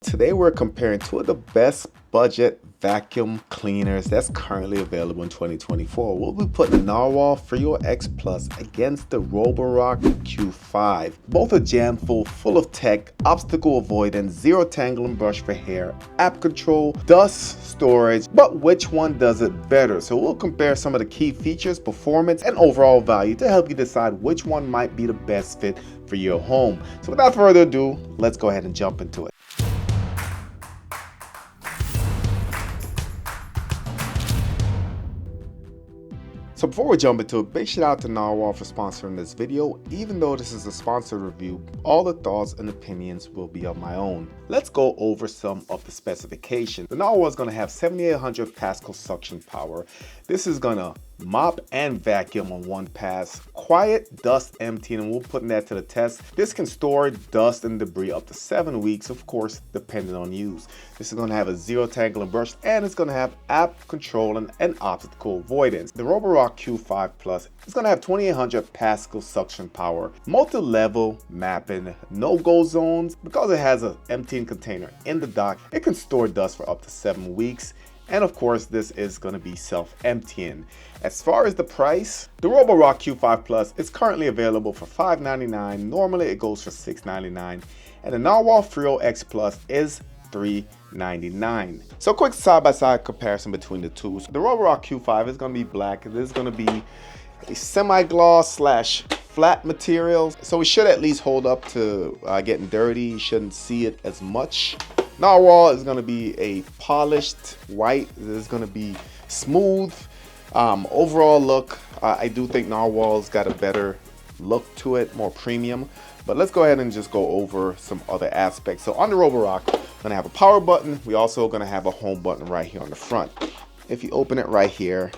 Today we're comparing two of the best budget vacuum cleaners that's currently available in 2024. We'll be putting the Narwal Freo X Plus against the Roborock Q5. Both are jammed full of tech, obstacle avoidance, zero tangling brush for hair, app control, dust storage, but which one does it better? So we'll compare some of the key features, performance, and overall value to help you decide which one might be the best fit for your home. So without further ado, let's go ahead and jump into it. So before we jump into it, big shout out to Narwal for sponsoring this video. Even though this is a sponsored review, all the thoughts and opinions will be of my own. Let's go over some of the specifications. The Narwal is going to have 7800 Pascal suction power. This is going to mop and vacuum on one pass, quiet, dust emptying, and we'll put that to the test. This can store dust and debris up to 7 weeks, of course, depending on use. This is going to have a zero tangling brush, and it's going to have app control and obstacle avoidance. The Roborock Q5 Plus is going to have 2800 Pascal suction power, multi-level mapping, no-go zones. Because it has an emptying container in the dock, it can store dust for up to 7 weeks. And of course, this is going to be self-emptying. As far as the price, the Roborock Q5 Plus is currently available for $599. Normally it goes for $699. And the Narwal Freo X Plus is $399. So quick side-by-side comparison between the two. So the Roborock Q5 is going to be black. This is going to be a semi-gloss / flat material. So it should at least hold up to getting dirty. You shouldn't see it as much. Narwal is going to be a polished white. This is going to be smooth. Overall look, I do think Narwal's got a better look to it, more premium. But let's go ahead and just go over some other aspects. So on the Roborock, we're going to have a power button. We're also going to have a home button right here on the front. If you open it right here,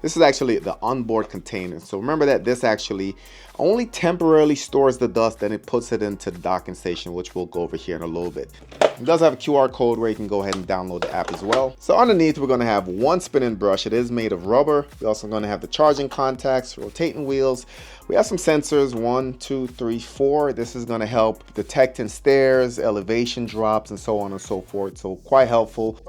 this is actually the onboard container. So remember that this actually only temporarily stores the dust, then it puts it into the docking station, which we'll go over here in a little bit. It does have a QR code where you can go ahead and download the app as well. So underneath, we're going to have one spinning brush. It is made of rubber. We're also going to have the charging contacts, rotating wheels. We have some sensors, 1, 2, 3, 4. This is going to help detecting stairs, elevation drops, and so on and so forth. So quite helpful.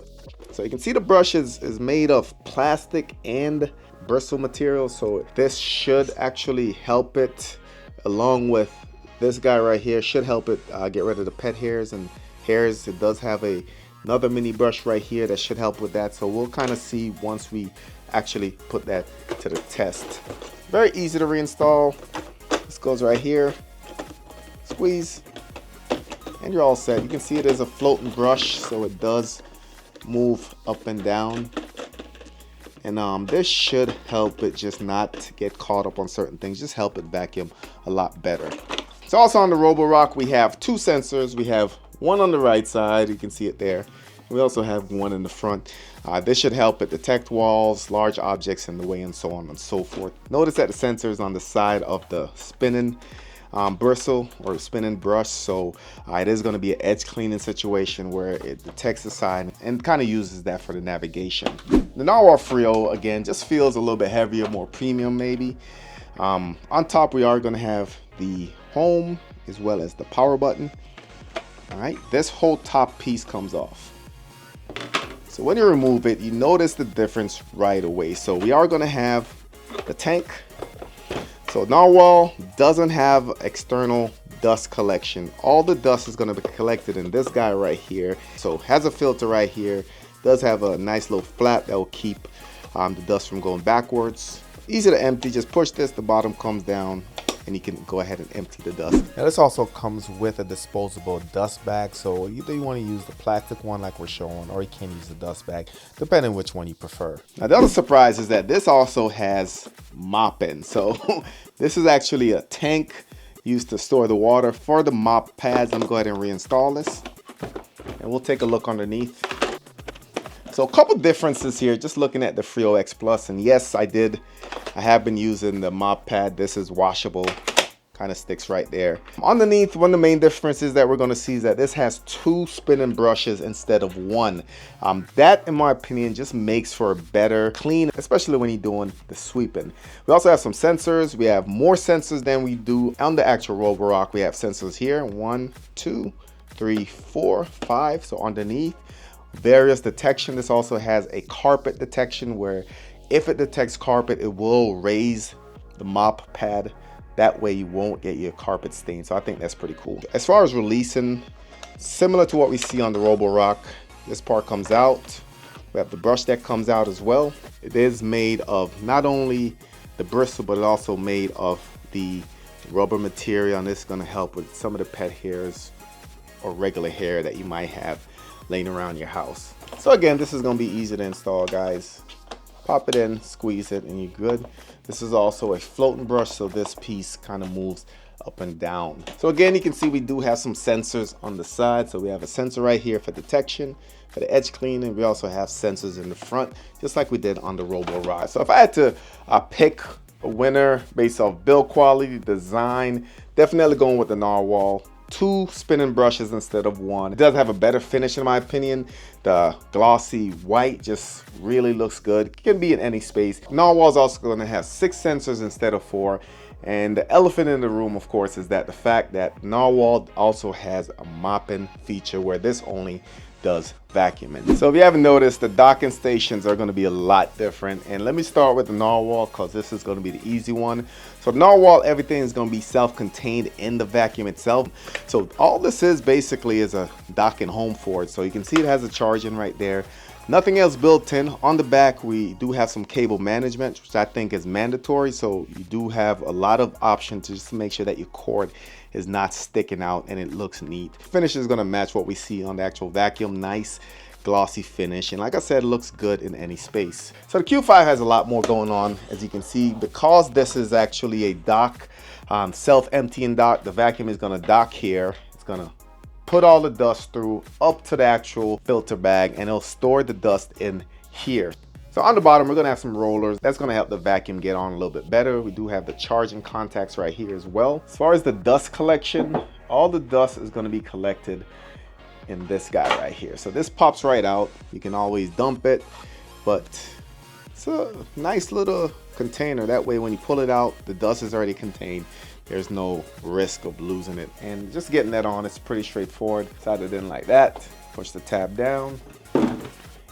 So you can see the brush is made of plastic and bristle material, so this should actually help it, along with this guy right here, should help it get rid of the pet hairs and hairs. It does have another mini brush right here that should help with that, so we'll kind of see once we actually put that to the test. Very easy to reinstall. This goes right here, squeeze, and you're all set. You can see it is a floating brush, so it does move up and down, and this should help it just not get caught up on certain things, just help it vacuum a lot better. So also on the Roborock, we have two sensors. We have one on the right side, you can see it there. We also have one in the front. This should help it detect walls, large objects in the way, and so on and so forth. Notice that the sensor is on the side of the spinning bristle or spinning brush, so it is going to be an edge cleaning situation where it detects the side and kind of uses that for the navigation. The Narwal Freo, again, just feels a little bit heavier, more premium maybe. On top, we are going to have the home as well as the power button. All right, this whole top piece comes off. So when you remove it, you notice the difference right away. So we are going to have the tank. So Narwal doesn't have external dust collection. All the dust is going to be collected in this guy right here. So has a filter right here. Does have a nice little flap that will keep the dust from going backwards. Easy to empty. Just push this, the bottom comes down, and you can go ahead and empty the dust. Now this also comes with a disposable dust bag, so either you want to use the plastic one like we're showing, or you can use the dust bag, depending which one you prefer. Now the other surprise is that this also has mopping. So this is actually a tank used to store the water for the mop pads. I'm going to go ahead and reinstall this, and we'll take a look underneath. So a couple differences here, just looking at the Freo X Plus, and yes, I have been using the mop pad. This is washable, kind of sticks right there. Underneath, one of the main differences that we're going to see is that this has two spinning brushes instead of one. That, in my opinion, just makes for a better clean, especially when you're doing the sweeping. We also have some sensors. We have more sensors than we do on the actual Roborock. We have sensors here, 1, 2, 3, 4, 5. So underneath, various detection. This also has a carpet detection where if it detects carpet, it will raise the mop pad. That way you won't get your carpet stained. So I think that's pretty cool. As far as releasing, similar to what we see on the Roborock, this part comes out. We have the brush that comes out as well. It is made of not only the bristle, but it also made of the rubber material, and this is going to help with some of the pet hairs or regular hair that you might have laying around your house. So again, this is going to be easy to install, guys. Pop it in, squeeze it, and you're good. This is also a floating brush, so this piece kind of moves up and down. So again, you can see we do have some sensors on the side. So we have a sensor right here for detection, for the edge cleaning. We also have sensors in the front, just like we did on the Roborock. So if I had to pick a winner based off build quality, design, definitely going with the Narwal. 2 spinning brushes instead of 1. It does have a better finish in my opinion. The glossy white just really looks good. It can be in any space. Narwal is also going to have 6 sensors instead of 4. And the elephant in the room, of course, is that the fact that Narwal also has a mopping feature where this only does vacuuming. So if you haven't noticed, the docking stations are going to be a lot different. And let me start with the Narwal because this is going to be the easy one. So Narwal, everything is going to be self-contained in the vacuum itself. So all this is basically is a docking home for it. So you can see it has a charging right there. Nothing else built in. On the back, we do have some cable management, which I think is mandatory. So you do have a lot of options to just make sure that your cord is not sticking out and it looks neat. Finish is going to match what we see on the actual vacuum. Nice glossy finish, and like I said, it looks good in any space. So the Q5 has a lot more going on, as you can see, because this is actually a dock, self-emptying dock. The vacuum is going to dock here. It's going to put all the dust through up to the actual filter bag, and it'll store the dust in here. So on the bottom, we're going to have some rollers. That's going to help the vacuum get on a little bit better. We do have the charging contacts right here as well. As far as the dust collection, all the dust is going to be collected in this guy right here. So this pops right out. You can always dump it, but it's a nice little container. That way when you pull it out, the dust is already contained. There's no risk of losing it. And just getting that on, it's pretty straightforward. Slide it in like that. Push the tab down.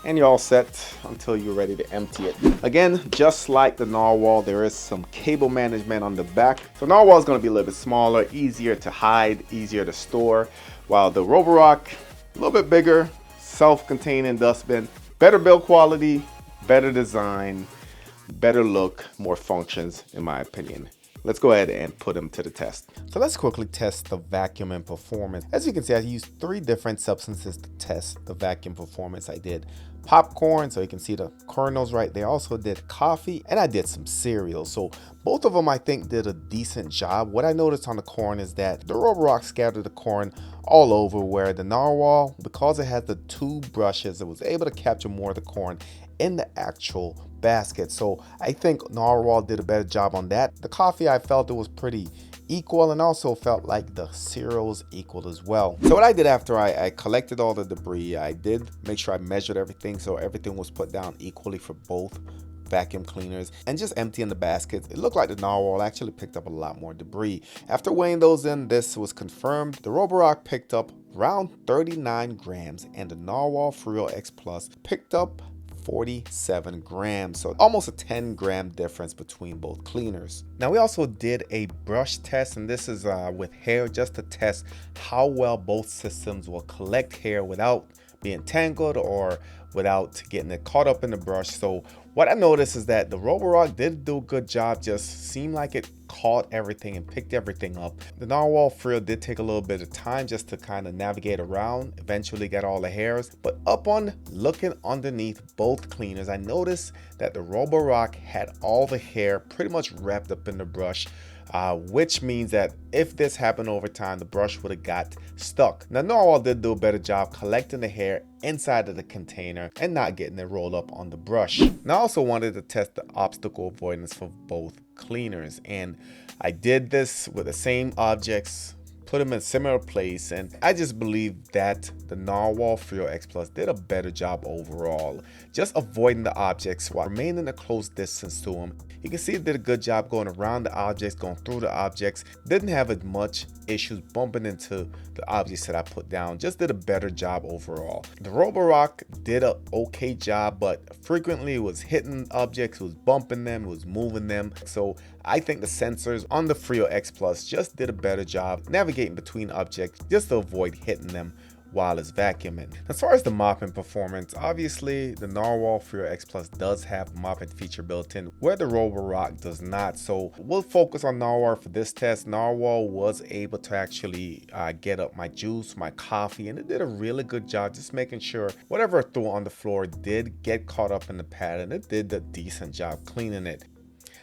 And you're all set until you're ready to empty it. Again, just like the Narwal, there is some cable management on the back. So Narwal is going to be a little bit smaller, easier to hide, easier to store, while the Roborock, a little bit bigger, self-containing dustbin, better build quality, better design, better look, more functions in my opinion. Let's go ahead and put them to the test. So let's quickly test the vacuum and performance. As you can see, I used 3 different substances to test the vacuum performance. I did popcorn, so you can see the kernels right there. I also did coffee, and I did some cereal. So both of them I think did a decent job. What I noticed on the corn is that the Roborock scattered the corn all over, where the Narwal, because it had the 2 brushes, it was able to capture more of the corn in the actual basket. So I think Narwal did a better job on that. The coffee, I felt it was pretty equal, and also felt like the cereals equal as well. So what I did after I collected all the debris, I did make sure I measured everything so everything was put down equally for both vacuum cleaners, and just emptying the baskets. It looked like the Narwal actually picked up a lot more debris. After weighing those in, this was confirmed. The Roborock picked up around 39 grams and the Narwal Freo X Plus picked up 47 grams, so almost a 10-gram difference between both cleaners. Now we also did a brush test, and this is with hair, just to test how well both systems will collect hair without being tangled or without getting it caught up in the brush. So what I noticed is that the Roborock did do a good job, just seemed like it caught everything and picked everything up. The Narwal Freo did take a little bit of time just to kind of navigate around, eventually get all the hairs. But upon looking underneath both cleaners, I noticed that the Roborock had all the hair pretty much wrapped up in the brush, which means that if this happened over time, the brush would have got stuck. Now Narwal did do a better job collecting the hair inside of the container and not getting it rolled up on the brush. Now I also wanted to test the obstacle avoidance for both cleaners, and I did this with the same objects, put them in a similar place, and I just believe that the Narwal Freo X Plus did a better job overall, just avoiding the objects while remaining a close distance to them. You can see it did a good job going around the objects, going through the objects, didn't have as much issues bumping into the objects that I put down. Just did a better job overall. The Roborock did an okay job, but frequently it was hitting objects, it was bumping them, it was moving them. So I think the sensors on the Freo X Plus just did a better job navigating between objects just to avoid hitting them while it's vacuuming. As far as the mopping performance, obviously the Narwal Freo X Plus does have a mopping feature built in where the Roborock does not. So we'll focus on Narwal for this test. Narwal was able to actually get up my juice, my coffee, and it did a really good job just making sure whatever I threw on the floor did get caught up in the pad, and it did a decent job cleaning it.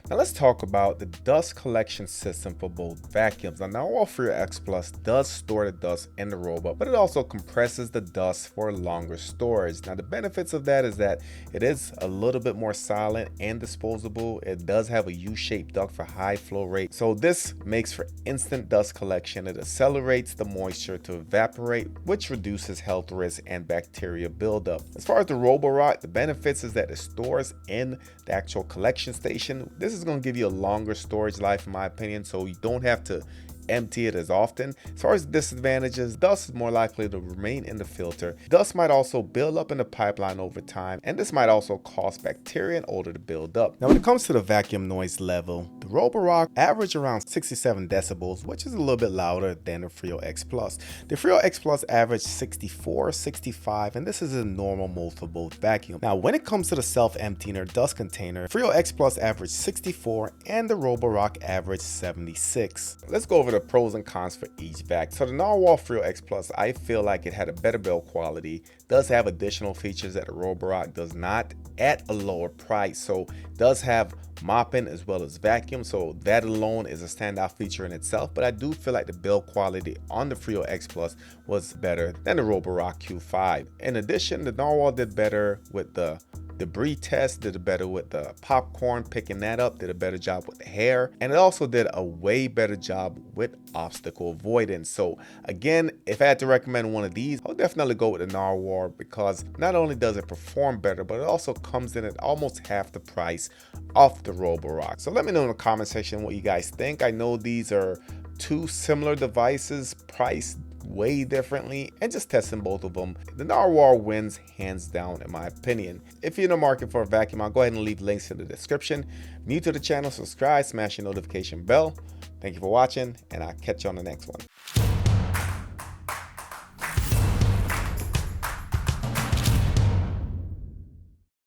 Now let's talk about the dust collection system for both vacuums. Now Narwal Freo X Plus does store the dust in the robot, but it also compresses the dust for longer storage. Now the benefits of that is that it is a little bit more silent and disposable. It does have a U-shaped duct for high flow rate. So this makes for instant dust collection. It accelerates the moisture to evaporate, which reduces health risk and bacteria buildup. As far as the Roborock, the benefits is that it stores in the actual collection station. This is going to give you a longer storage life in my opinion, so you don't have to empty it as often. As far as disadvantages, dust is more likely to remain in the filter. Dust might also build up in the pipeline over time, and this might also cause bacteria and odor to build up. Now when it comes to the vacuum noise level, the Roborock averaged around 67 decibels, which is a little bit louder than the Freo X Plus. The Freo X Plus averaged 64, 65, and this is a normal mode for both vacuum. Now when it comes to the self-emptying or dust container, Freo X Plus averaged 64 and the Roborock averaged 76. Let's go over the pros and cons for each vac. So the Narwal Freo X Plus, I feel like it had a better build quality, does have additional features that the Roborock does not at a lower price. So does have mopping as well as vacuum, so that alone is a standout feature in itself. But I do feel like the build quality on the Freo X Plus was better than the Roborock Q5. In addition, the Narwal did better with the debris test, did better with the popcorn, picking that up, did a better job with the hair, and it also did a way better job with obstacle avoidance. So again, if I had to recommend one of these, I'll definitely go with the Narwal, because not only does it perform better, but it also comes in at almost half the price of the Roborock. So let me know in the comment section what you guys think. I know these are two similar devices priced way differently, and just testing both of them, the Narwal wins hands down in my opinion. If you're in the market for a vacuum, I'll go ahead and leave links in the description. New to the channel, subscribe, smash your notification bell. Thank you for watching, and I'll catch you on the next one.